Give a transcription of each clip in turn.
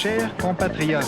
Chers compatriotes,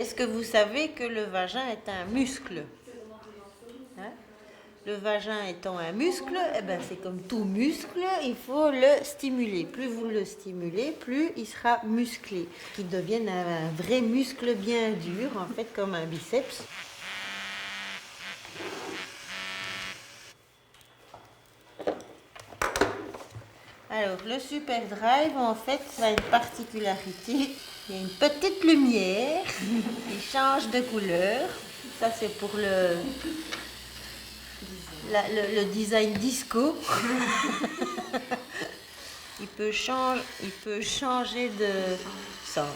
Est-ce que vous savez que le vagin est un muscle? Hein? Le vagin étant un muscle, eh ben c'est comme tout muscle, il faut le stimuler. Plus vous le stimulez, plus il sera musclé. Qu'il devienne un vrai muscle bien dur, en fait comme un biceps. Alors, le Super Drive, en fait, ça a une particularité. Il y a une petite lumière qui change de couleur. Ça, c'est pour le design disco. il peut changer de sens.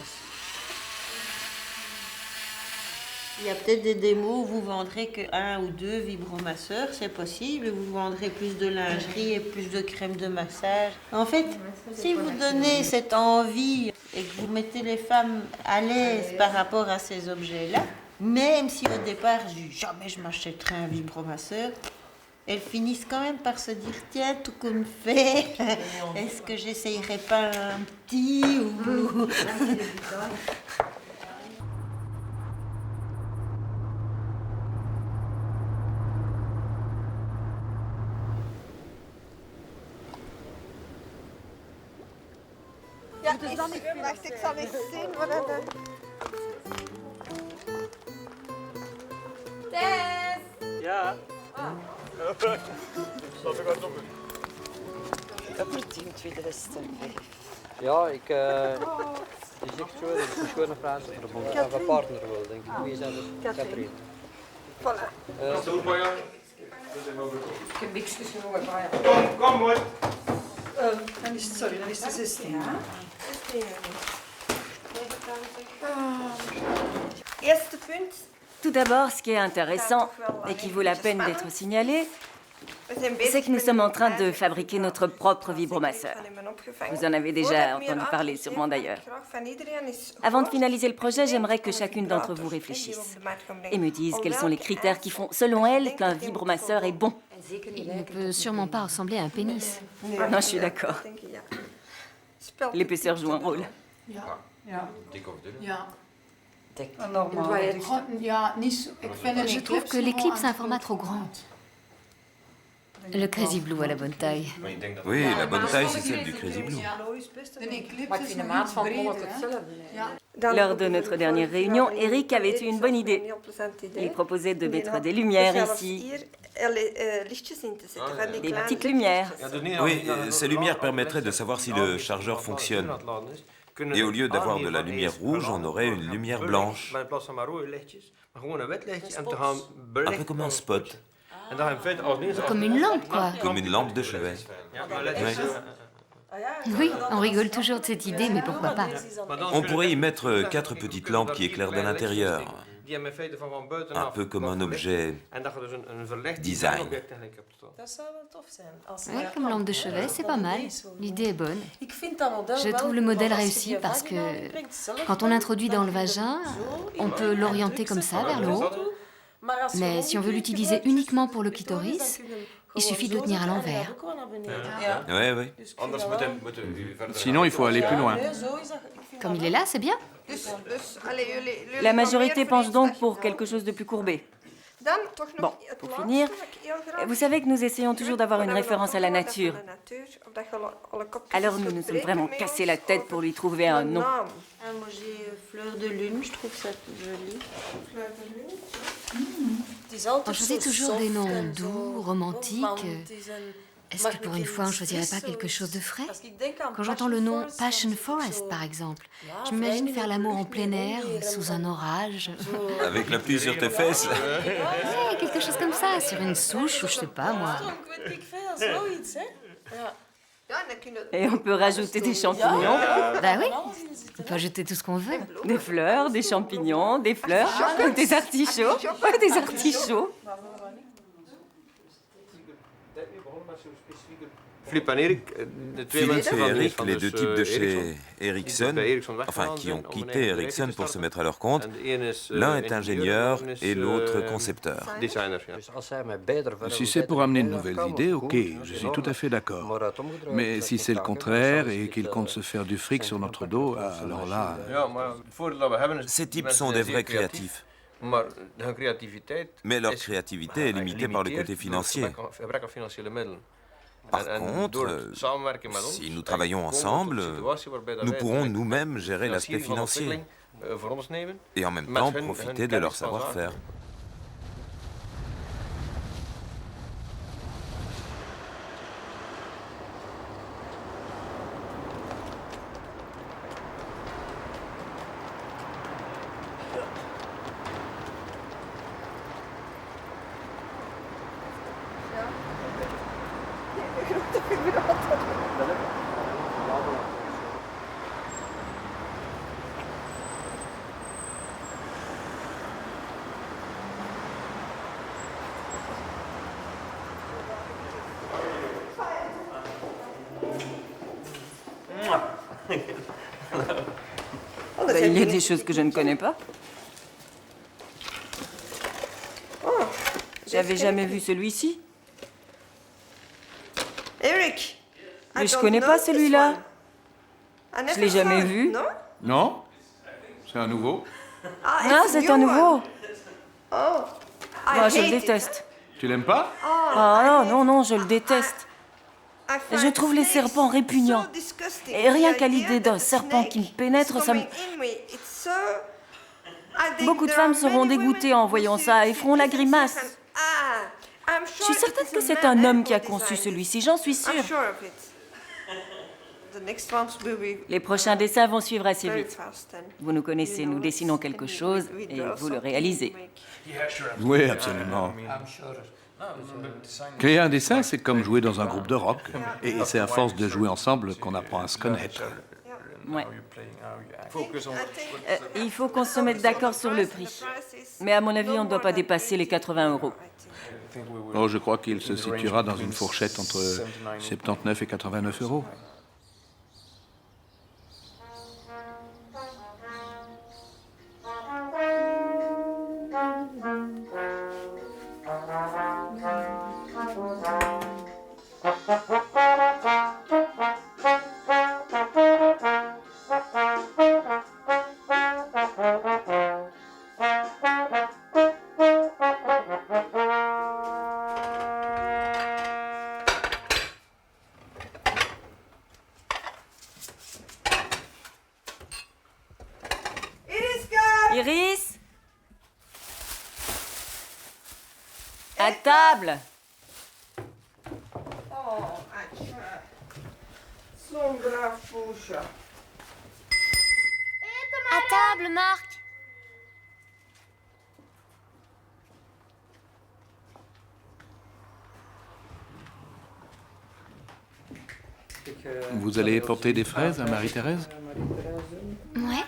Il y a peut-être des démos où vous vendrez que 1 ou 2 vibromasseurs, c'est possible. Vous vendrez plus de lingerie et plus de crème de massage. En fait, si vous donnez cette envie et que vous mettez les femmes à l'aise par rapport à ces objets-là, même si au départ je dis jamais je m'achèterai un vibromasseur, elles finissent quand même par se dire tiens, tout comme fait, est-ce que j'essayerais pas un petit ou... Ja, wacht, ik zal eens zien wat dat is. Tess! Ja. Snap ik wat doen? Dat niet in 2005. Ja, ik... Je zegt zo, dat is een schone Franse verbond. Ik heb een partner wel, denk ik. Wie is dat? Catherine. Voilà. Ik heb niks gesnoren, maar Kom hoor. dan is het 16. Ja? Eerste punt. Tout d'abord, ce qui est intéressant et qui vaut la peine d'être signalé, c'est que nous sommes en train de fabriquer notre propre vibromasseur. Vous en avez déjà entendu parler, sûrement d'ailleurs. Avant de finaliser le projet, j'aimerais que chacune d'entre vous réfléchisse et me dise quels sont les critères qui font, selon elle, qu'un vibromasseur est bon. Il ne peut sûrement pas ressembler à un pénis. Non, je suis d'accord. L'épaisseur joue un rôle. Je trouve que l'éclipse a un format trop grand. Le Crazy Blue a la bonne taille. Oui, la bonne taille, c'est celle du Crazy Blue. Maar ik vind de maat van Mollet hetzelfde. Lors de notre dernière réunion, Eric avait eu une bonne idée. Il proposait de mettre des lumières ici, des petites lumières. Oui, ces lumières permettraient de savoir si le chargeur fonctionne. Et au lieu d'avoir de la lumière rouge, on aurait une lumière blanche. Un peu comme un spot. Comme une lampe, quoi. Comme une lampe de chevet. Ouais. Oui, on rigole toujours de cette idée, mais pourquoi pas? On pourrait y mettre 4 petites lampes qui éclairent de l'intérieur. Un peu comme un objet design. Ouais, comme lampe de chevet, c'est pas mal. L'idée est bonne. Je trouve le modèle réussi parce que quand on l'introduit dans le vagin, on peut l'orienter comme ça, vers le haut. Mais si on veut l'utiliser uniquement pour le clitoris, il suffit de le tenir à l'envers. Oui. Sinon il faut aller plus loin. Comme il est là, c'est bien. La majorité penche donc pour quelque chose de plus courbé. Bon, pour finir, vous savez que nous essayons toujours d'avoir une référence à la nature. Alors nous nous sommes vraiment cassé la tête pour lui trouver un nom. Ah, moi j'ai fleur de lune, je trouve ça joli. Fleur de lune. On choisit toujours des noms doux, romantiques. Est-ce que pour une fois, on ne choisirait pas quelque chose de frais? Quand j'entends le nom Passion Forest, par exemple, je m'imagine faire l'amour en plein air, sous un orage. Avec la pluie sur tes fesses. Ouais, quelque chose comme ça, sur une souche ou je sais pas, moi. Et on peut rajouter des champignons, Bah oui, on peut ajouter tout ce qu'on veut. des fleurs, des champignons, des fleurs, des artichauts, des artichauts. Philippe et Erik, les deux types de chez Ericsson, enfin qui ont quitté Ericsson pour se mettre à leur compte, l'un est ingénieur et l'autre concepteur. Si c'est pour amener de nouvelles idées, ok, je suis tout à fait d'accord. Mais si c'est le contraire et qu'ils comptent se faire du fric sur notre dos, alors là... Ces types sont des vrais créatifs. Mais leur créativité est limitée par le côté financier. Par contre, si nous travaillons ensemble, nous pourrons nous-mêmes gérer l'aspect financier et en même temps profiter de leur savoir-faire. Il y a des choses que je ne connais pas. J'avais jamais vu celui-ci. Eric, Mais je connais pas celui-là. Je l'ai jamais vu. Non? C'est un nouveau? Ah, c'est un nouveau. Moi, je le déteste. Tu l'aimes pas? Ah non, je le déteste. Je trouve les serpents répugnants. Et rien qu'à l'idée d'un serpent qui me pénètre, ça me... Beaucoup de femmes seront dégoûtées en voyant ça et feront la grimace. Je suis certaine que c'est un homme qui a conçu celui-ci, j'en suis sûre. Les prochains dessins vont suivre assez vite. Vous nous connaissez, nous dessinons quelque chose et vous le réalisez. Oui, absolument. Créer un dessin, c'est comme jouer dans un groupe de rock. Et c'est à force de jouer ensemble qu'on apprend à se connaître. Ouais. Il faut qu'on se mette d'accord sur le prix. Mais à mon avis, on ne doit pas dépasser les 80 €. Oh, je crois qu'il se situera dans une fourchette entre 79 et 89 €. Iris? À table! À table, Marc! Vous allez porter des fraises à Marie-Thérèse? Ouais.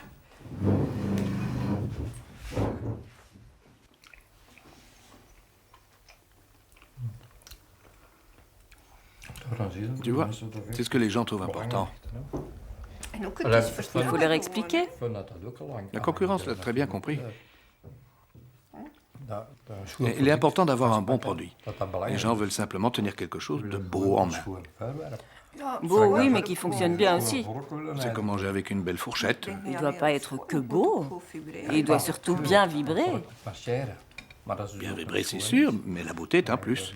Tu vois, c'est ce que les gens trouvent important. Il faut leur expliquer. La concurrence l'a très bien compris. Et il est important d'avoir un bon produit. Les gens veulent simplement tenir quelque chose de beau en main. Beau, oui, mais qui fonctionne bien aussi. C'est comme manger avec une belle fourchette. Il ne doit pas être que beau. Il doit surtout bien vibrer. Bien vibrer, c'est sûr, mais la beauté est un plus.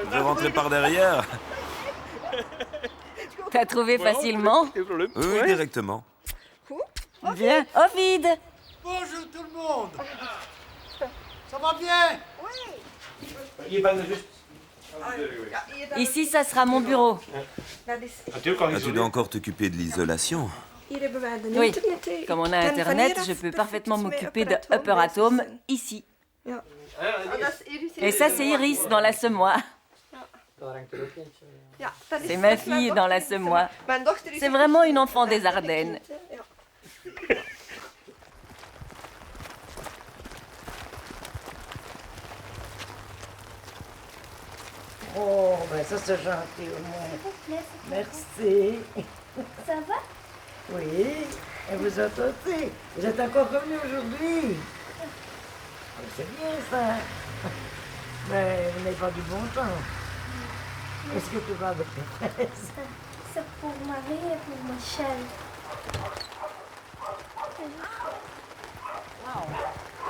Je rentrais par derrière. T'as trouvé facilement? Oui, directement. Bien. Ovid! Bonjour tout le monde. Ça va bien? Ici, ça sera mon bureau. Tu dois encore t'occuper de l'isolation. Oui. Comme on a Internet, je peux parfaitement m'occuper de Upper Atom ici. Et ça, c'est Iris dans la semois. C'est ma fille dans la semois. C'est vraiment une enfant des Ardennes. Oh, ben ça c'est gentil au moins. Merci. Ça va? Oui, et vous autres aussi. Vous êtes encore revenus aujourd'hui. C'est bien ça. Mais vous n'avez pas du bon temps. Est-ce que tu vas avec tes fraises? C'est pour Marie et pour Michel.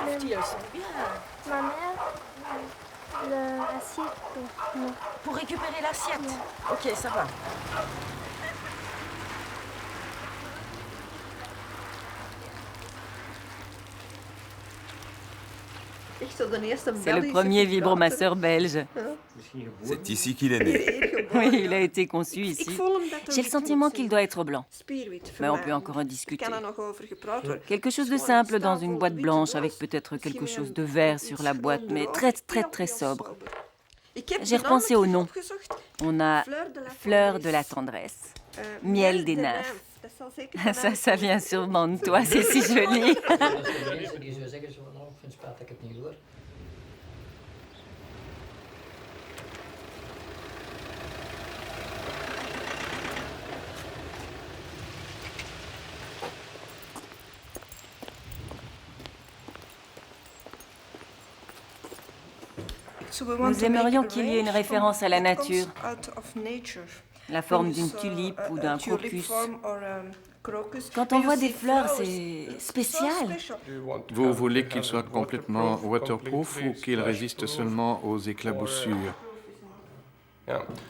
Les filles, elles sont bien. Ma mère, l'assiette pour moi. Pour récupérer l'assiette. Ok, ça va. C'est le premier vibromasseur belge. C'est ici qu'il est né. Oui, il a été conçu ici. J'ai le sentiment qu'il doit être blanc. Mais on peut encore en discuter. Quelque chose de simple dans une boîte blanche avec peut-être quelque chose de vert sur la boîte, mais très, très, très sobre. J'ai repensé au nom. On a fleur de la tendresse, miel des nymphes. Ça vient sûrement de toi, c'est si joli. Nous aimerions qu'il y ait une référence à la nature, la forme d'une tulipe ou d'un crocus. Quand on voit des fleurs, c'est spécial. Vous voulez qu'il soit complètement waterproof ou qu'il résiste seulement aux éclaboussures?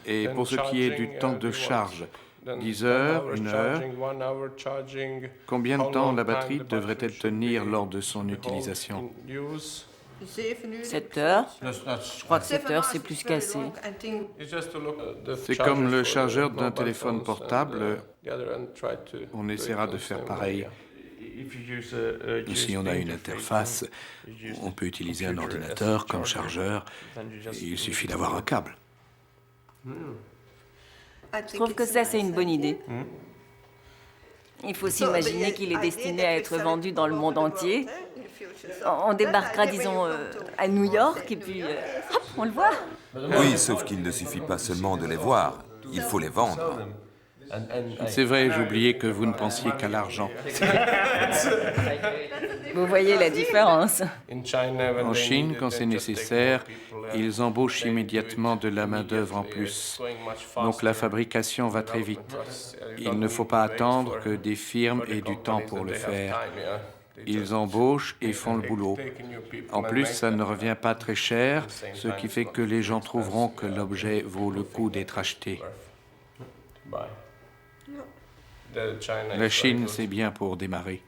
Et pour ce qui est du temps de charge, 10 heures, 1 heure, combien de temps la batterie devrait-elle tenir lors de son utilisation? 7 heures. Je crois que 7 heures, c'est plus qu'assez. C'est comme le chargeur d'un téléphone portable. On essaiera de faire pareil. Si on a une interface, on peut utiliser un ordinateur comme chargeur. Il suffit d'avoir un câble. Je trouve que ça, c'est une bonne idée. Il faut s'imaginer qu'il est destiné à être vendu dans le monde entier. On débarquera, disons, à New York et puis, hop, on le voit. Oui, sauf qu'il ne suffit pas seulement de les voir, il faut les vendre. C'est vrai, j'oubliais que vous ne pensiez qu'à l'argent. Vous voyez la différence. En Chine, quand c'est nécessaire, ils embauchent immédiatement de la main-d'œuvre en plus. Donc la fabrication va très vite. Il ne faut pas attendre que des firmes aient du temps pour le faire. Ils embauchent et font le boulot. En plus, ça ne revient pas très cher, ce qui fait que les gens trouveront que l'objet vaut le coup d'être acheté. La Chine, c'est bien pour démarrer.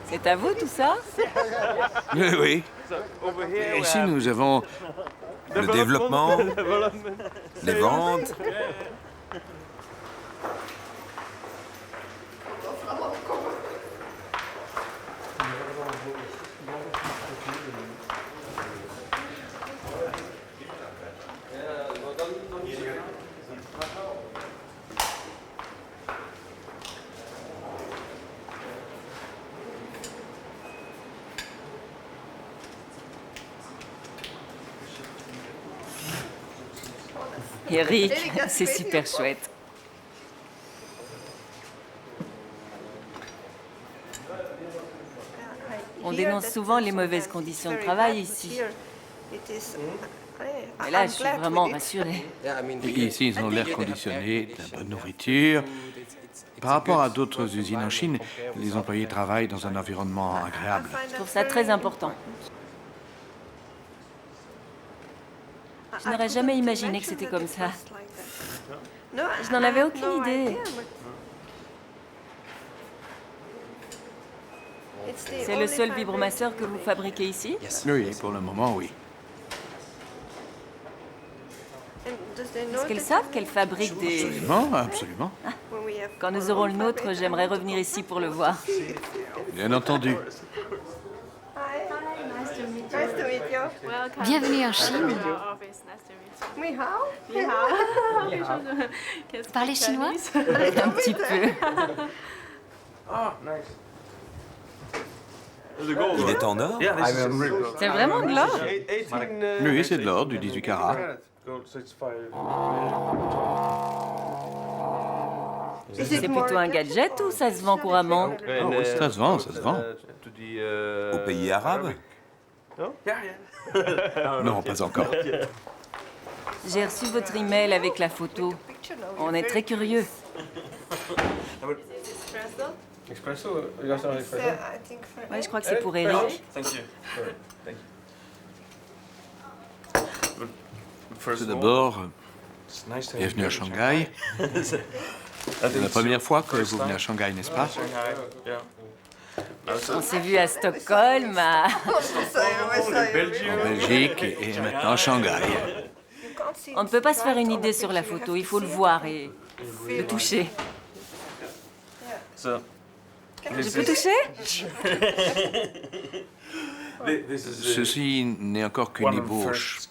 C'est à vous tout ça? Oui. Ici, nous avons le développement, les ventes. Eric, c'est super chouette. On dénonce souvent les mauvaises conditions de travail ici. Mais là, je suis vraiment rassurée. Ici, ils ont l'air conditionné, de la bonne nourriture. Par rapport à d'autres usines en Chine, les employés travaillent dans un environnement agréable. Je trouve ça très important. Je n'aurais jamais imaginé que c'était comme ça. Je n'en avais aucune idée. C'est le seul vibromasseur que vous fabriquez ici? Oui, pour le moment, oui. Est-ce qu'elles savent qu'elles fabriquent des... Absolument, absolument. Quand nous aurons le nôtre, j'aimerais revenir ici pour le voir. Bien entendu. Bienvenue en Chine. Vous parlez chinois? Un petit peu. Il est en or? C'est vraiment de l'or? Oui, c'est de l'or, du 18 carats. C'est plutôt un gadget ou ça se vend couramment? Oh, oui, ça se vend, ça se vend. Au pays arabe? Non, pas encore. J'ai reçu votre email avec la photo. On est très curieux. Ouais, je crois que c'est pour Eric. Tout d'abord, bienvenue à Shanghai. C'est la première fois que vous venez à Shanghai, n'est-ce pas? On s'est vu à Stockholm, à... En Belgique et maintenant à Shanghai. On ne peut pas se faire une idée sur la photo, il faut le voir et le toucher. Je peux toucher? Ceci n'est encore qu'une ébauche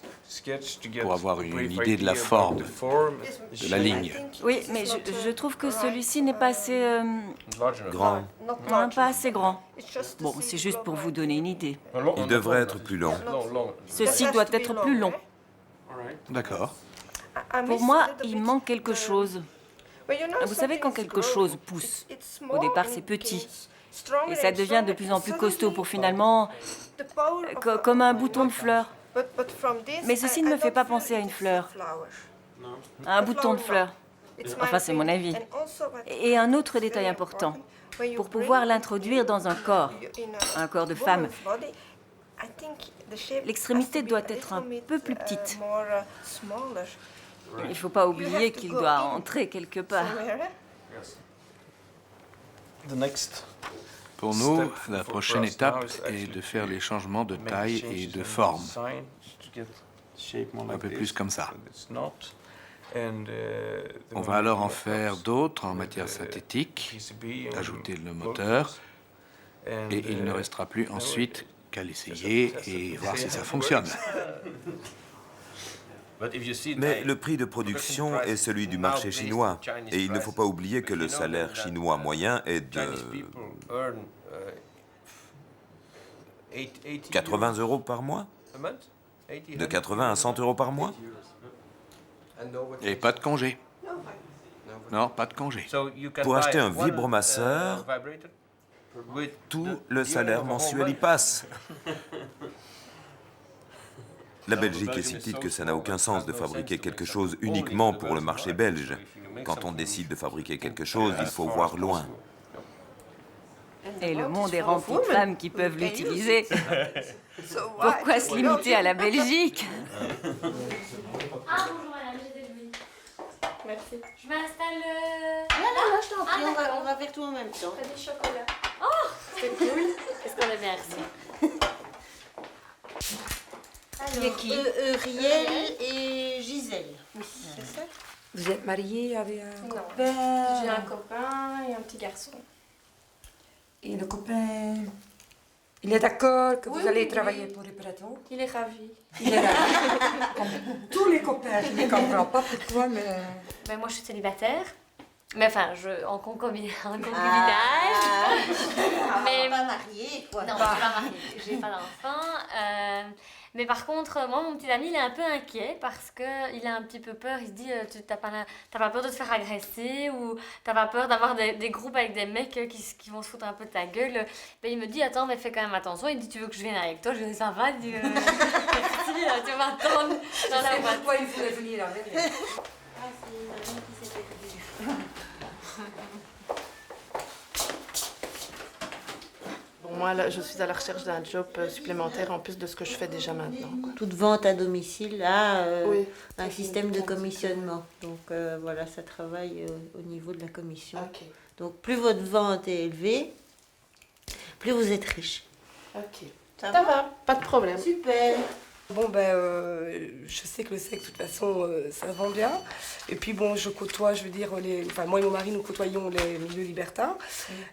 pour avoir une idée de la forme, de la ligne. Oui, mais je trouve que celui-ci n'est pas assez... Grand. Non, pas assez grand. Bon, c'est juste pour vous donner une idée. Il devrait être plus long. Ceci doit être plus long. D'accord. Pour moi, il manque quelque chose. Vous savez, quand quelque chose pousse, au départ c'est petit, et ça devient de plus en plus costaud pour finalement... comme un bouton de fleur. Mais ceci ne me fait pas penser à une fleur. À un bouton de fleur. Enfin, c'est mon avis. Et un autre détail important. Pour pouvoir l'introduire dans un corps de femme, l'extrémité doit être un peu plus petite. Il ne faut pas oublier qu'il doit entrer quelque part. Pour nous, la prochaine étape est de faire les changements de taille et de forme. Un peu plus comme ça. On va alors en faire d'autres en matière synthétique, ajouter le moteur, et il ne restera plus ensuite qu'à l'essayer et voir si ça fonctionne. Mais le prix de production est celui du marché chinois. Et il ne faut pas oublier que le salaire chinois moyen est de 80 € par mois? De 80 à 100 € par mois? Et pas de congé. Non, pas de congé. Pour acheter un vibromasseur, tout le salaire mensuel y passe. La Belgique est si petite que ça n'a aucun sens de fabriquer quelque chose uniquement pour le marché belge. Quand on décide de fabriquer quelque chose, il faut voir loin. Et le monde est rempli de femmes qui peuvent l'utiliser. Pourquoi se limiter à la Belgique? Ah, bonjour madame, j'ai des louis. Merci. Je m'installe... Non, je t'en prie, on va faire tout en même temps. Des chocolats. Oh, c'est cool. Est-ce qu'on a bien reçu? Alors, Uriel et Gisèle. Oui, c'est ça. Vous êtes mariée avec un copain? J'ai un copain et un petit garçon. Et le copain, il est d'accord que vous Oui, allez oui, travailler oui. pour Reparato? Il est ravi. Il est ravi. Comme tous les copains, je ne comprends pas pourquoi, mais... Ben, moi, je suis célibataire. Mais enfin, en concubinage. Mais pas mariée, quoi. Non, je suis pas mariée, j'ai pas d'enfant. Mais par contre, moi, mon petit ami, il est un peu inquiet parce qu'il a un petit peu peur. Il se dit, t'as pas peur de te faire agresser ou t'as pas peur d'avoir des groupes avec des mecs qui vont se foutre un peu de ta gueule. Ben, il me dit, attends, mais fais quand même attention. Il me dit, tu veux que je vienne avec toi? Je dis, ça va, merci, tu vas m'attendre dans la voiture. Pourquoi il voulait venir avec elle? Ah, c'est une amie qui s'est perdue. Bon, moi, là, je suis à la recherche d'un job supplémentaire en plus de ce que je fais déjà maintenant, quoi. Toute vente à domicile a Oui. un système de commissionnement. Donc voilà, ça travaille au niveau de la commission. Ok. Donc plus votre vente est élevée, plus vous êtes riche. Ok. Ça va, pas de problème. Super. Bon, ben, je sais que le sexe, de toute façon, ça vend bien. Et puis, bon, je côtoie, je veux dire, enfin, moi et mon mari, nous côtoyons les milieux libertins.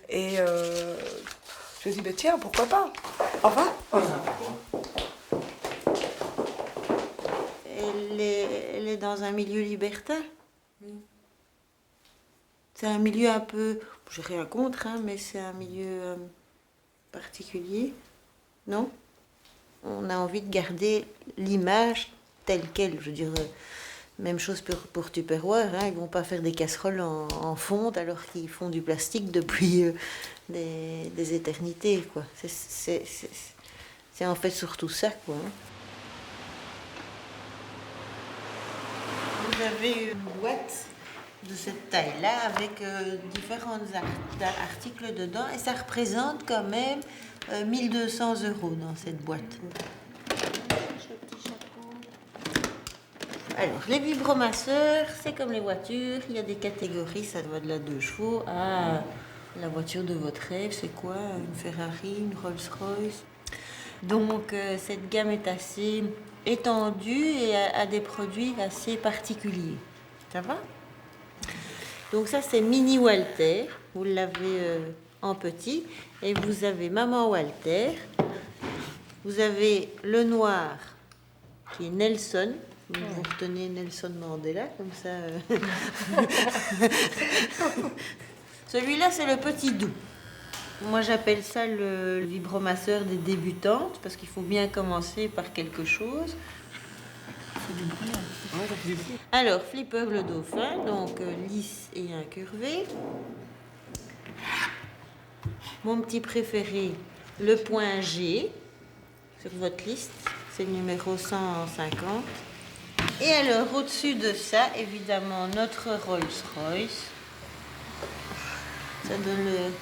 Et je me dis, ben, tiens, pourquoi pas? Au revoir. Elle est dans un milieu libertin. C'est un milieu un peu, j'ai rien contre, hein, mais c'est un milieu particulier, non? On a envie de garder l'image telle qu'elle. Je veux dire, même chose pour Tupperware, hein, ils vont pas faire des casseroles en fonte alors qu'ils font du plastique depuis des éternités, quoi. C'est en fait surtout ça, quoi. Hein. Vous avez une boîte de cette taille-là avec différents articles dedans et ça représente quand même 1200 € dans cette boîte. Alors, les vibromasseurs, c'est comme les voitures, il y a des catégories, ça va de la 2 chevaux à la voiture de votre rêve, c'est quoi? Une Ferrari, une Rolls-Royce. Donc, cette gamme est assez étendue et a des produits assez particuliers. Ça va? Donc ça, c'est Mini Walter, vous l'avez en petit, et vous avez Maman Walter, vous avez le noir, qui est Nelson, vous retenez Nelson Mandela, comme ça. Celui-là, c'est le petit doux. Moi, j'appelle ça le vibromasseur des débutantes, parce qu'il faut bien commencer par quelque chose. Alors, Flipper le dauphin, donc lisse et incurvé. Mon petit préféré, le point G, sur votre liste, c'est le numéro 150. Et alors, au-dessus de ça, évidemment, notre Rolls-Royce. Ça donne le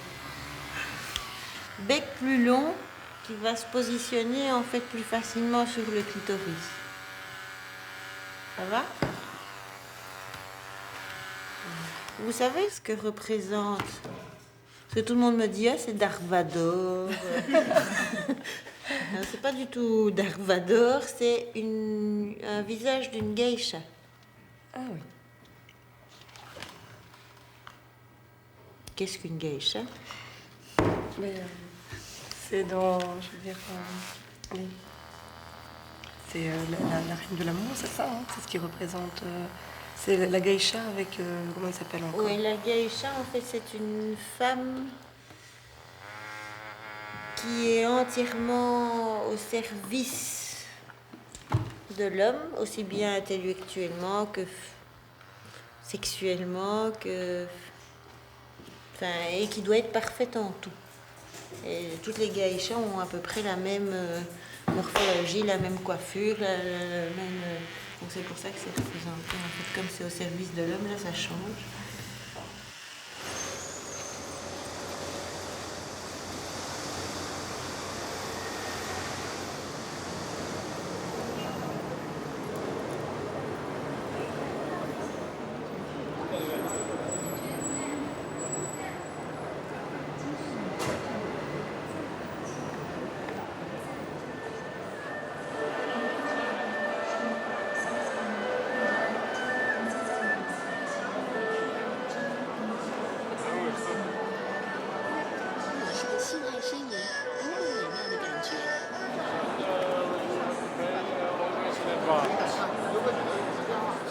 bec plus long qui va se positionner en fait plus facilement sur le clitoris. Ça va? Vous savez ce que représente? Parce que tout le monde me dit, ah, c'est Dark Vador. C'est pas du tout Dark Vador, c'est un visage d'une geisha. Ah oui. Qu'est-ce qu'une geisha? C'est dans, je veux dire, oui. C'est la reine de l'amour, c'est ça, hein? C'est ce qui représente. C'est la geisha avec. Comment elle s'appelle encore? Oui, la geisha, en fait, c'est une femme qui est entièrement au service de l'homme, aussi bien intellectuellement que sexuellement, et qui doit être parfaite en tout. Et toutes les geishas ont à peu près la même morphologie, la même coiffure, même. Donc c'est pour ça que c'est représenté. En fait, comme c'est au service de l'homme, là, ça change.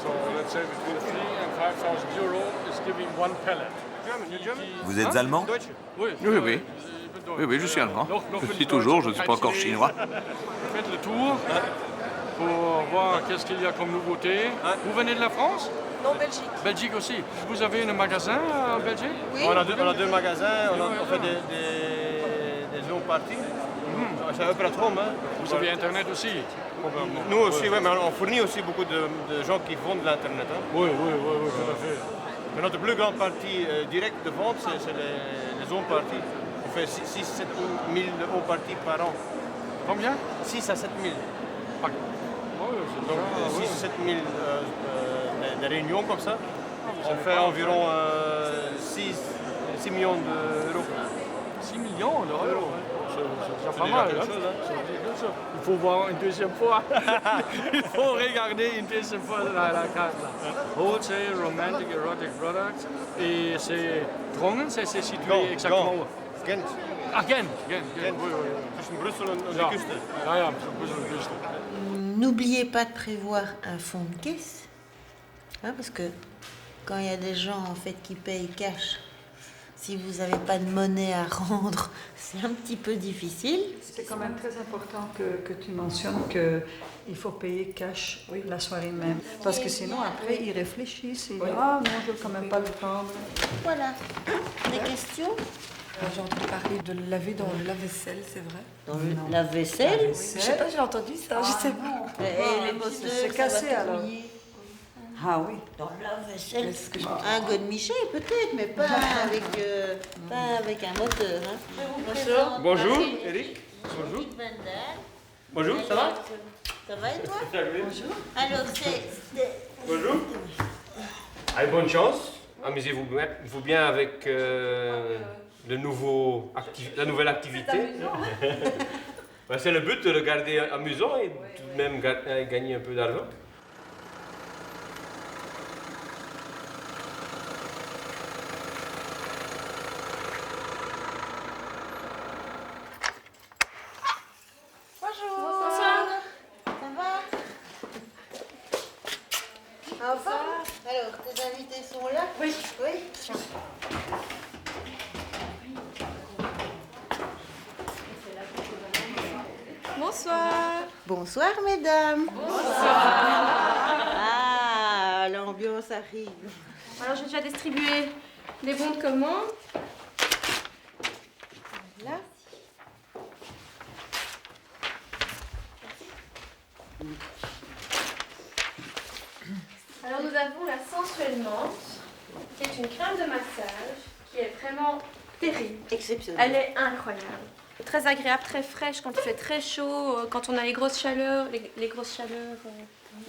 So let's say between 3,000 and 5,000 € is Vous êtes allemand? Oui, oui. Oui, je suis allemand. Je suis toujours, je ne suis pas encore chinois. Faites le tour pour voir qu'est-ce qu'il y a comme nouveauté. Vous venez de la France? Non, Belgique. Belgique aussi. Vous avez un magasin en Belgique? Oui. On a deux magasins, on fait des zones parties. C'est un peu à home. Vous avez Internet aussi? Nous aussi, oui, mais on fournit aussi beaucoup de gens qui vendent de l'Internet. Oui, tout à fait. Mais notre plus grande partie directe de vente, c'est les zones parties. On fait 6 7 000 home parties par an. Combien? 6 à 7 000. Donc 6 7 000 des réunions comme ça. On fait environ 6 millions d'euros. 6 millions d'euros? C'est pas mal. Il faut voir une deuxième fois. Il faut regarder une deuxième fois la carte. Wholesale, romantic, erotic products. Et c'est Drongen, c'est situé exactement où? Gent. Ah, Gent. Oui. Tussen Brussel en de kust. Ja, Brussel de kust. N'oubliez pas de prévoir un fonds de caisse, hein, parce que quand il y a des gens en fait qui payent cash, si vous n'avez pas de monnaie à rendre, c'est un petit peu difficile. C'est quand même très important que tu mentionnes qu'il faut payer cash la soirée même. Parce que sinon, après, ils réfléchissent et ah non, je ne veux quand même pas le prendre. Voilà. Des questions? J'ai entendu parler de laver dans le lave-vaisselle, c'est vrai? Dans le lave-vaisselle? Je sais pas, j'ai entendu ça, je sais pas. Et les moteurs, c'est cassé alors. Ah oui. Dans le lave-vaisselle, un godemiché peut-être, mais pas avec un moteur. Hein. Bonjour, Eric. Bonjour. Bonjour, ça va? Ça va et toi? Bonjour. Alors, Bonjour. Allez, bonne chance. Amusez-vous bien avec la nouvelle activité. C'est le but de le garder amusant et tout de même gagner un peu d'argent. Enfin, alors, tes invités sont là? Oui. Bonsoir. Bonsoir, mesdames. Bonsoir. Ah, l'ambiance arrive. Alors, j'ai déjà distribué les bons de commande. Là. Alors, nous avons la Sensuelle Menthe, qui est une crème de massage, qui est vraiment terrible. Exceptionnelle. Elle est incroyable. Très agréable, très fraîche quand il fait très chaud, quand on a les grosses chaleurs. Les grosses chaleurs.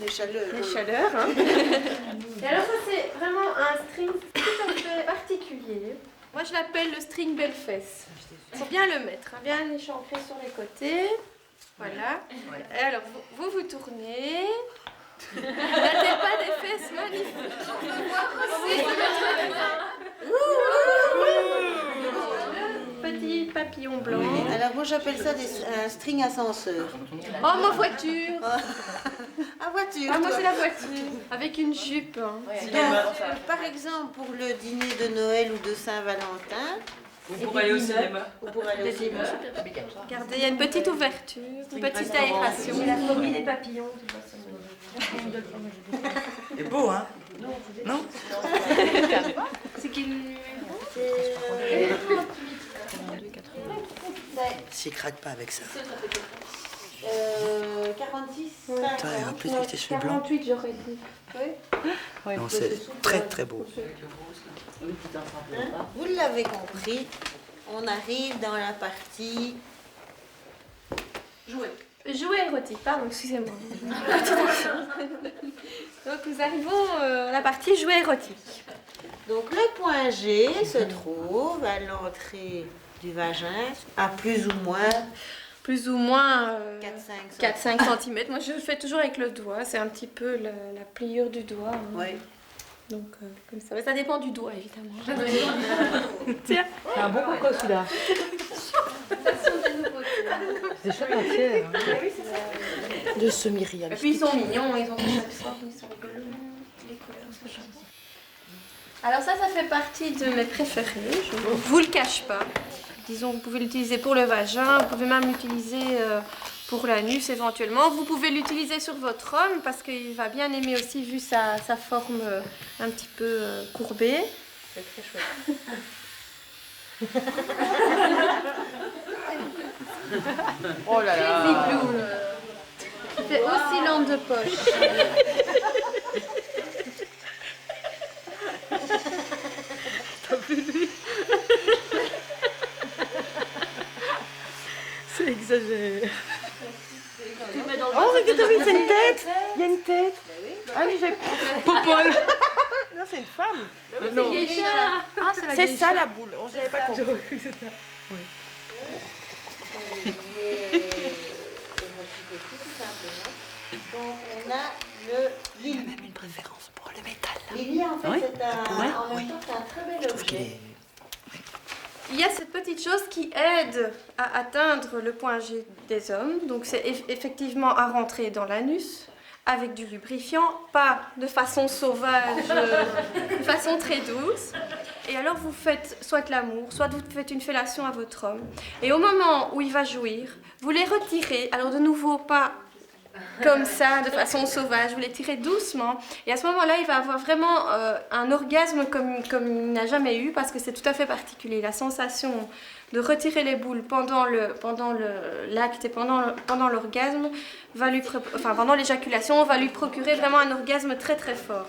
Les chaleurs. Les chaleurs, hein. Et alors, ça, c'est vraiment un string tout à fait particulier. Moi, je l'appelle le string belle-fesse. Il faut bien le mettre, hein, bien l'échancrer sur les côtés. Voilà. Et alors, vous tournez. N'a-t-elle pas des fesses magnifiques? On peut voir aussi. Petit papillon blanc. Alors moi j'appelle ça un string ascenseur. Oh, ma voiture. Ah, voiture. Ah, moi c'est la voiture. Avec une jupe. Hein. Donc, par exemple pour le dîner de Noël ou de Saint-Valentin. Ou pour aller au cinéma. Ou pour aller au cinéma. Regardez, il y a une petite ouverture, une petite aération. C'est la phobie des papillons. C'est beau, hein? Non? C'est qu'il... S'il craque pas avec ça. 46. Toi, en plus avec tes cheveux blancs. 48, j'aurais dit. Oui. Non, c'est très très beau. Vous l'avez compris, on arrive dans la partie... Jouet érotique, pardon, excusez-moi. Donc nous arrivons à la partie jouet érotique. Donc le point G se trouve à l'entrée du vagin, à plus ou moins 4-5 cm. Moi je le fais toujours avec le doigt, c'est un petit peu la pliure du doigt. Hein. Oui. Donc comme ça. Mais ça dépend du doigt évidemment. Tiens. C'est un bon coco celui-là. C'est chouette entière. Oui, c'est ça. De semi-réaliste. Et puis ils sont mignons, ils ont des chaque soir, ils sont rigolos. Les couleurs sont chouettes. Alors ça fait partie de mes préférés, je ne vous le cache pas. Disons, vous pouvez l'utiliser pour le vagin, vous pouvez même l'utiliser pour l'anus éventuellement. Vous pouvez l'utiliser sur votre homme parce qu'il va bien aimer aussi vu sa forme un petit peu courbée. C'est très chouette. Oh là là. C'est aussi lampe de poche. C'est exagéré. Oh, regarde, t'as vu, c'est une tête. Il y a une tête. Ah oui, j'ai... Popol. Non, c'est une femme. Non. C'est ça la boule. On n'avait pas compris. Donc on a le lit. Il a même une préférence pour le métal. Lily, en fait, Oui. en même temps, c'est un très bel objet. Il y a cette petite chose qui aide à atteindre le point G des hommes. Donc c'est effectivement à rentrer dans l'anus avec du lubrifiant, pas de façon sauvage, de façon très douce. Et alors vous faites soit l'amour, soit vous faites une fellation à votre homme. Et au moment où il va jouir, vous les retirez. Alors de nouveau, pas comme ça, de façon sauvage, vous les tirez doucement. Et à ce moment-là, il va avoir vraiment un orgasme comme il n'a jamais eu, parce que c'est tout à fait particulier. La sensation de retirer les boules pendant l'acte et pendant l'orgasme, pendant l'éjaculation, va lui procurer vraiment un orgasme très très fort.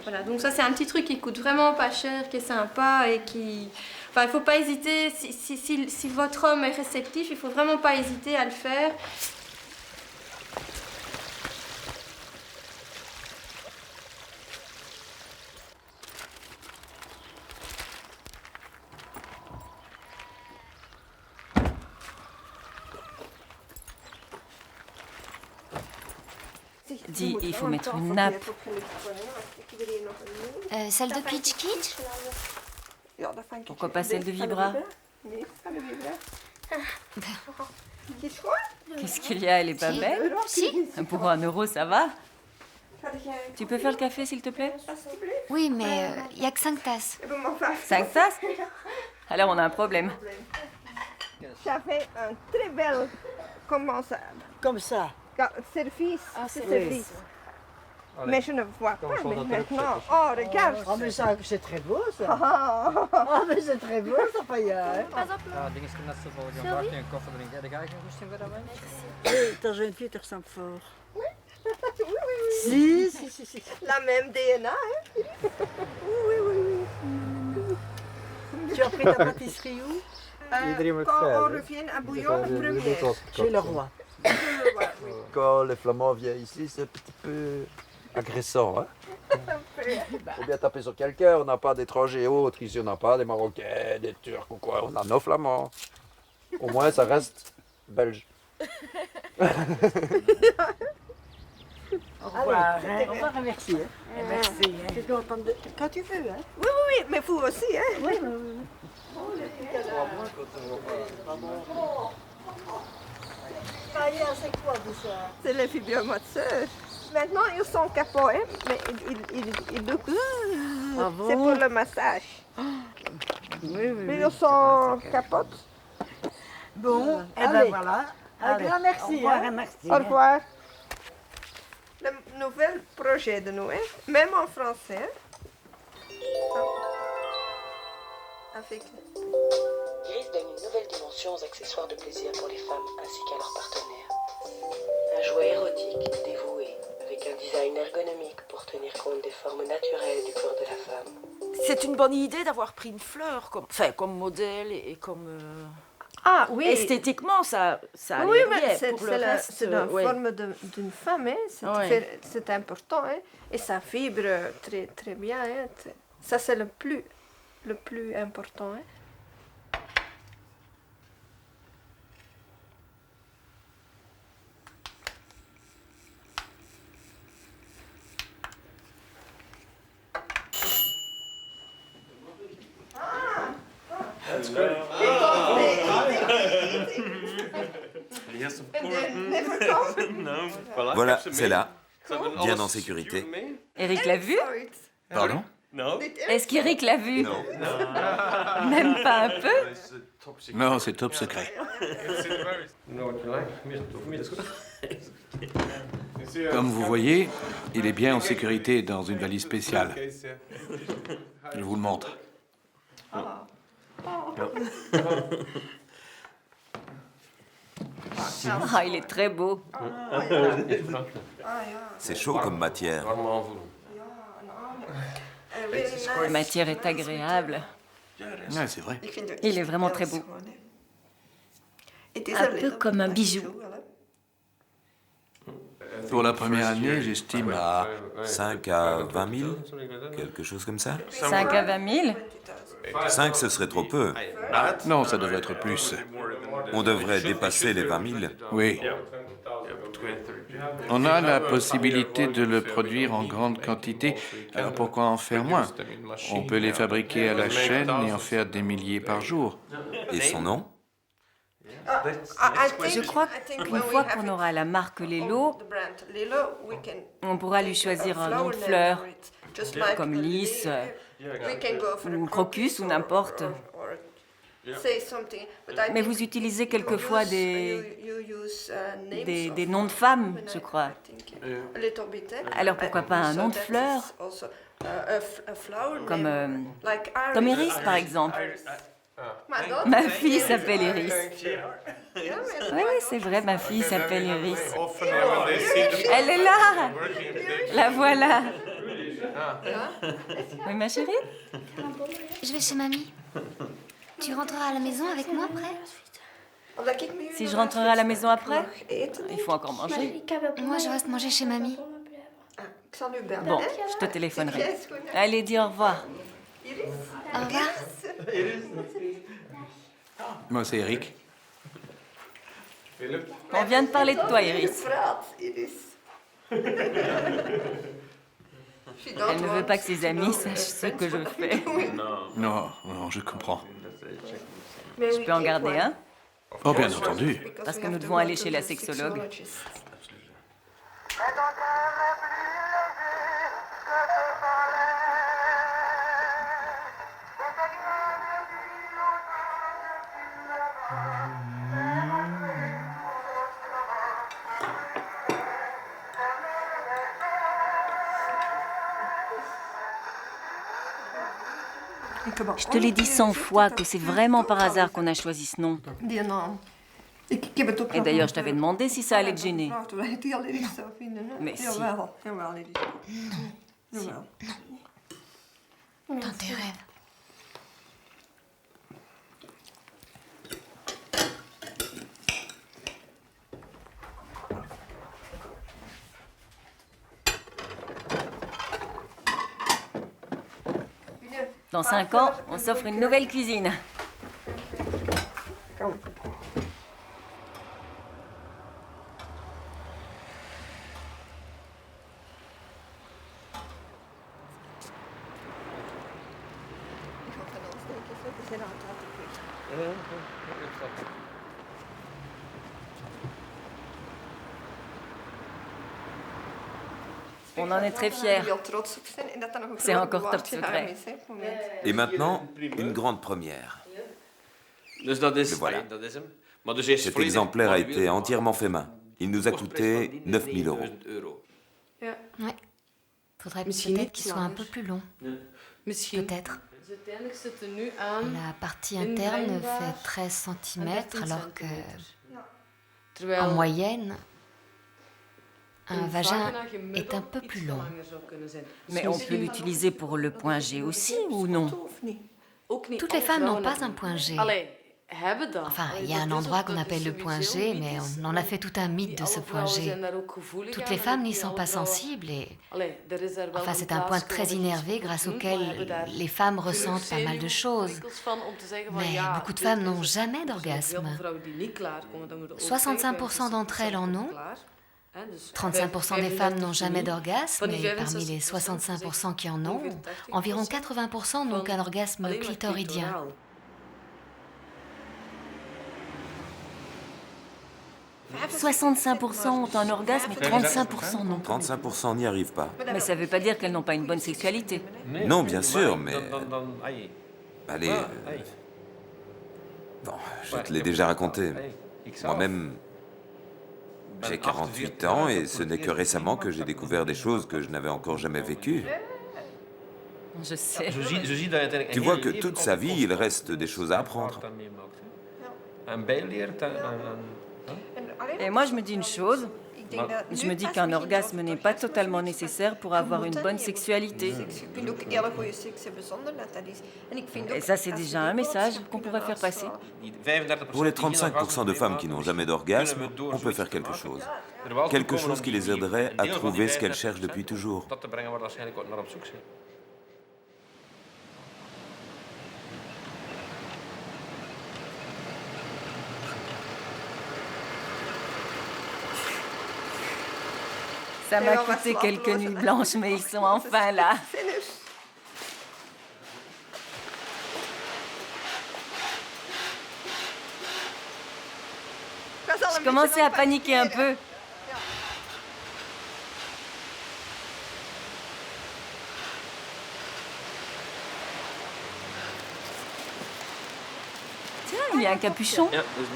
Voilà, donc ça c'est un petit truc qui coûte vraiment pas cher, qui est sympa et qui... Enfin, il ne faut pas hésiter, si votre homme est réceptif, il ne faut vraiment pas hésiter à le faire. Dis, il faut mettre une nappe. Celle de Kitsch Kitsch? Pourquoi pas celle de Vibra? Qu'est-ce qu'il y a? Elle est pas belle? Si. Pour 1 euro, ça va? Tu peux faire le café, s'il te plaît? Oui, mais il n'y a que 5 tasses. 5 tasses? Alors on a un problème. Ça fait un très bel commensable. Comme ça. Service, c'est oui. service. Mais je ne vois pas, mais maintenant. Oh, regarde. Oh, mais ça, c'est très beau, ça. Ah. Oh, mais c'est très beau, ça, Faya. Ja, dingen kunnen net zo voor je bakje en koffie drinken. Dan ga ik nog rustig weer aan Oui, ta jeune fille te ressemble fort. Oui, oui. Si. La même DNA, hein. Oui. Tu as pris ta pâtisserie où? Quand on revient à Bouillon, le premier. Chez le roi. Quand les Flamands viennent ici, c'est un petit peu agressant. Hein? Faut bien taper sur quelqu'un, on n'a pas d'étrangers autres, ici on n'a pas des Marocains, des Turcs ou quoi, on a nos Flamands. Au moins ça reste belge. Au revoir. Allez, Au revoir et merci. Merci. Tu dois entendre quand tu veux. Hein? Oui, mais vous aussi, hein. Oui. C'est quoi tout ça? C'est les fibromateurs. Maintenant, ils sont capots, hein, mais Ah bon? c'est pour le massage. Oui. Mais ils sont capotes. Bon, et allez. ben voilà. Un Allez. grand merci. Au revoir. Hein? Merci. Au revoir. Le nouvel projet de nous, hein, même en français. Hein. Avec... Gris donne une nouvelle dimension aux accessoires de plaisir pour les femmes ainsi qu'à leurs partenaires. Un jouet érotique, dévoué, avec un design ergonomique pour tenir compte des formes naturelles du corps de la femme. C'est une bonne idée d'avoir pris une fleur comme modèle et comme... Ah oui. Esthétiquement, ça oui, allait mais bien. c'est Pour le reste, la ouais. forme d'une femme, hein. C'est important, hein. Et ça vibre très, très bien. Hein. Ça, c'est le plus important. Hein. That's good. Yes, of course. Voilà, c'est là, bien en sécurité. Eric l'a vu? Pardon? Est-ce qu'Eric l'a vu? Non. Même pas un peu? Non, c'est top secret. Comme vous voyez, il est bien en sécurité dans une valise spéciale. Je vous le montre. Ah, il est très beau. C'est chaud comme matière. La matière est agréable. Ouais, c'est vrai. Il est vraiment très beau. Un peu comme un bijou. Pour la première année, j'estime à 5 à 20 000, quelque chose comme ça. 5 à 20 000? 5, ce serait trop peu. Non, ça devrait être plus. On devrait dépasser les 20 000. Oui. On a la possibilité de le produire en grande quantité, alors pourquoi en faire moins? On peut les fabriquer à la chaîne et en faire des milliers par jour. Et son nom? Je crois qu'une fois qu'on aura la marque Lelo, on pourra lui choisir un nom de fleur, comme lys, ou crocus, ou n'importe. Mais vous utilisez quelquefois des noms de femmes, je crois. Alors pourquoi pas un nom de fleur? Comme Iris, par exemple. Ma fille s'appelle Iris. Oui, c'est vrai, ma fille s'appelle Iris. Elle est là! La voilà. Oui, ma chérie? Je vais chez mamie. Tu rentreras à la maison avec moi après? Si je rentrerai à la maison après? Il faut encore manger. Moi, je reste manger chez mamie. Bon, je te téléphonerai. Allez, dis au revoir. Au revoir. Moi, c'est Eric. On vient de parler de toi, Iris. Elle ne veut pas que ses amis sachent ce que je fais. Non, non, je comprends. Je peux en garder un? Oh, bien entendu. Parce que nous devons aller chez la sexologue. Je te l'ai dit 100 fois que c'est vraiment par hasard qu'on a choisi ce nom. Et d'ailleurs, je t'avais demandé si ça allait te gêner. Mais si. Dans tes rêves. Dans 5 ans, on s'offre une nouvelle cuisine. On en est très fiers. C'est encore top secret. Et maintenant, une grande première. Le voilà. Cet exemplaire a été entièrement fait main. Il nous a coûté 9 000 €. Ouais. Faudrait peut-être qu'il soit un peu plus long. Peut-être. La partie interne fait 13 cm, alors que, en moyenne, un vagin est un peu plus long. Mais on peut l'utiliser pour le point G aussi, ou non? Toutes les femmes n'ont pas un point G. Enfin, il y a un endroit qu'on appelle le point G, mais on en a fait tout un mythe de ce point G. Toutes les femmes n'y sont pas sensibles et... Enfin, c'est un point très innervé grâce auquel les femmes ressentent pas mal de choses. Mais beaucoup de femmes n'ont jamais d'orgasme. 65% d'entre elles en ont. 35% des femmes n'ont jamais d'orgasme, et parmi les 65% qui en ont, environ 80% n'ont qu'un orgasme clitoridien. 65% ont un orgasme et 35% non. 35% n'y arrivent pas. Mais ça ne veut pas dire qu'elles n'ont pas une bonne sexualité. Non, bien sûr, mais... Allez... Bon, je te l'ai déjà raconté. Moi-même, j'ai 48 ans et ce n'est que récemment que j'ai découvert des choses que je n'avais encore jamais vécues. Je sais. Tu vois que toute sa vie, il reste des choses à apprendre. Et moi, je me dis une chose. Je me dis qu'un orgasme n'est pas totalement nécessaire pour avoir une bonne sexualité. Et ça, c'est déjà un message qu'on pourrait faire passer. Pour les 35% de femmes qui n'ont jamais d'orgasme, on peut faire quelque chose. Quelque chose qui les aiderait à trouver ce qu'elles cherchent depuis toujours. Ça m'a coûté quelques nuits blanches, mais ils sont enfin là. Je commençais à paniquer un peu. Tiens, il y a un capuchon.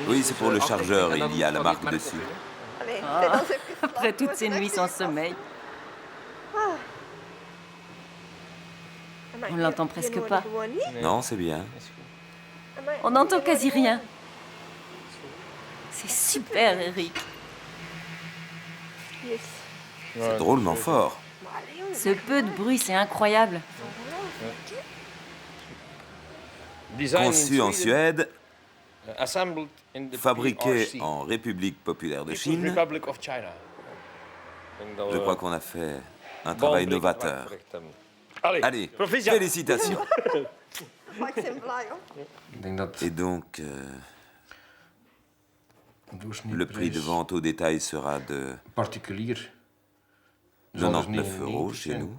Oui, c'est pour le chargeur, il y a la marque dessus. Oh, après toutes ces nuits sans sommeil. On l'entend presque pas. Non, c'est bien. On n'entend quasi rien. C'est super, Eric. C'est drôlement fort. Ce peu de bruit, c'est incroyable. Conçu en Suède, fabriqué en République populaire de Chine, je crois qu'on a fait un travail novateur. Allez, félicitations. Et donc, le prix de vente au détail sera de 99 € chez nous.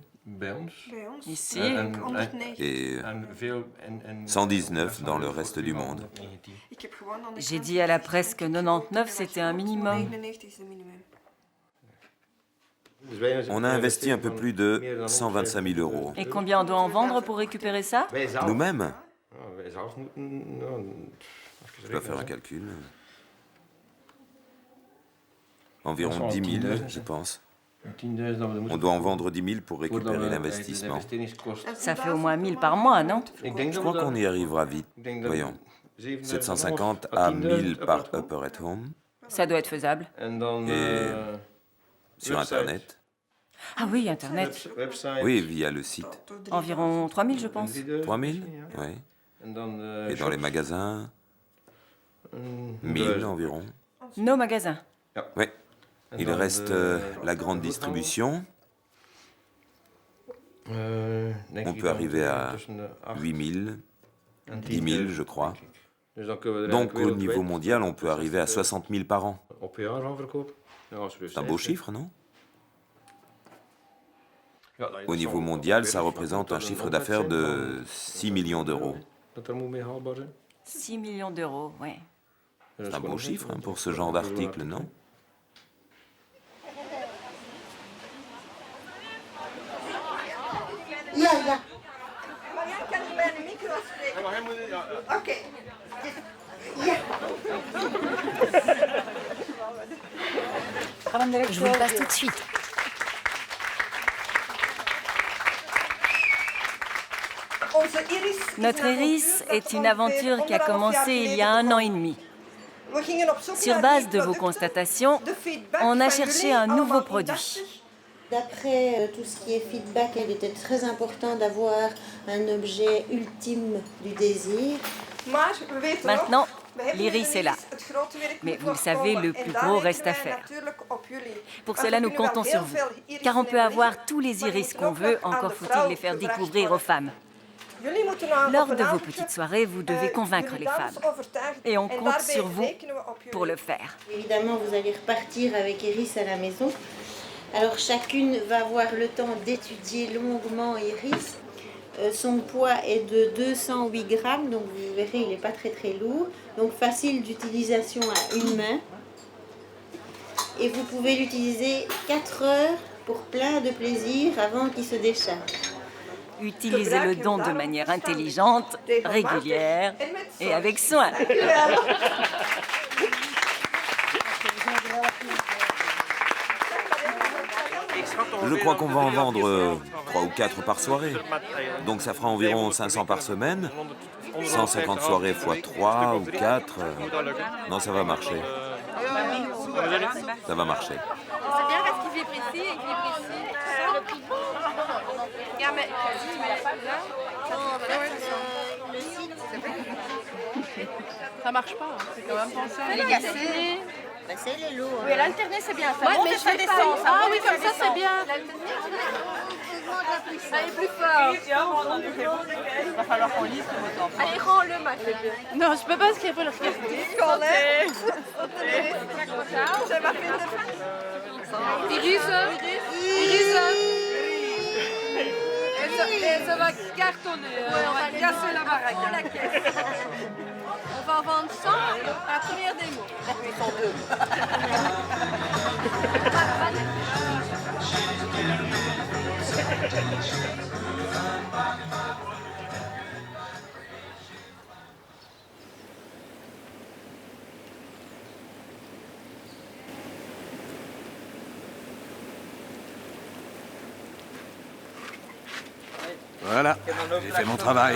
Ici. Et 119 dans le reste du monde. J'ai dit à la presse que 99, c'était un minimum. On a investi un peu plus de 125 000 €. Et combien on doit en vendre pour récupérer ça? Nous-mêmes? Je dois faire un calcul. Environ 10 000, je pense. On doit en vendre 10 000 pour récupérer l'investissement. Ça fait au moins 1000 par mois, non? Je crois qu'on y arrivera vite. Voyons. 750 à 1000 par Upper at Home. Ça doit être faisable. Et sur Internet. Ah oui, Internet. Oui, via le site. Environ 3000, je pense. 3000? Oui. Et dans les magasins? 1000 environ. Nos magasins? Oui. Il reste la grande distribution. On peut arriver à 8000, 10 000, je crois. Donc, au niveau mondial, on peut arriver à 60 000 par an. C'est un beau chiffre, non? Au niveau mondial, ça représente un chiffre d'affaires de 6 millions d'euros. 6 millions d'euros, oui. C'est un beau chiffre hein, pour ce genre d'article, non? Ja, ja. Oké. Je vous le passe tout de suite. Notre Iris est une aventure qui a commencé il y a 1 an et demi. Sur base de vos constatations, on a cherché un nouveau produit. D'après tout ce qui est feedback, il était très important d'avoir un objet ultime du désir. Maintenant, l'Iris est là. Mais vous le savez, le plus gros reste à faire. Pour cela, nous comptons sur vous. Car on peut avoir tous les iris qu'on veut, encore faut-il les faire découvrir aux femmes. Lors de vos petites soirées, vous devez convaincre les femmes. Et on compte sur vous pour le faire. Évidemment, vous allez repartir avec Iris à la maison. Alors chacune va avoir le temps d'étudier longuement Iris. Son poids est de 208 grammes, donc vous verrez, il n'est pas très lourd. Donc facile d'utilisation à une main. et vous pouvez l'utiliser 4 heures pour plein de plaisir avant qu'il se décharge. Utilisez le don de manière intelligente, régulière et avec soin. Je crois qu'on va en vendre 3 ou 4 par soirée. Donc ça fera environ 500 par semaine. 150 soirées x 3 ou 4. Non, ça va marcher. Ça va marcher. C'est bien parce qu'il vibre ici et qu'il vibre ici. Regarde, mais Le site, ça marche pas. C'est quand même pensé. Elle est cassée. bah, c'est les lots. Oui, l'alterner c'est bien. Ça monte et ça descend. Ah oui, comme ça c'est bien. Allez, plus fort. Il va falloir qu'on lise le moteur. Allez, rends-le, ma fille. Non, je peux pas parce qu'il faut le regarder. C'est ma fille de fête. Iris. Et ça va cartonner. On va casser la baraque. On va en vendre 100 à la première démo. Ils sont 2. Voilà, j'ai fait mon travail.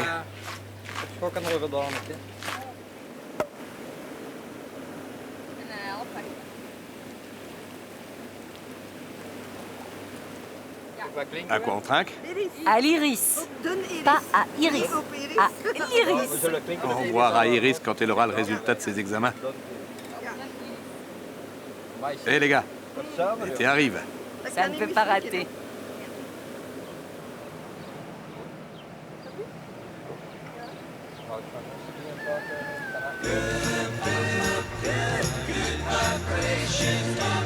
À quoi on trinque? À l'iris. Pas à iris. À l'iris. On boira à Iris quand elle aura le résultat de ses examens. Hé les gars, l'été arrive. Ça ne peut pas rater. Good vibration.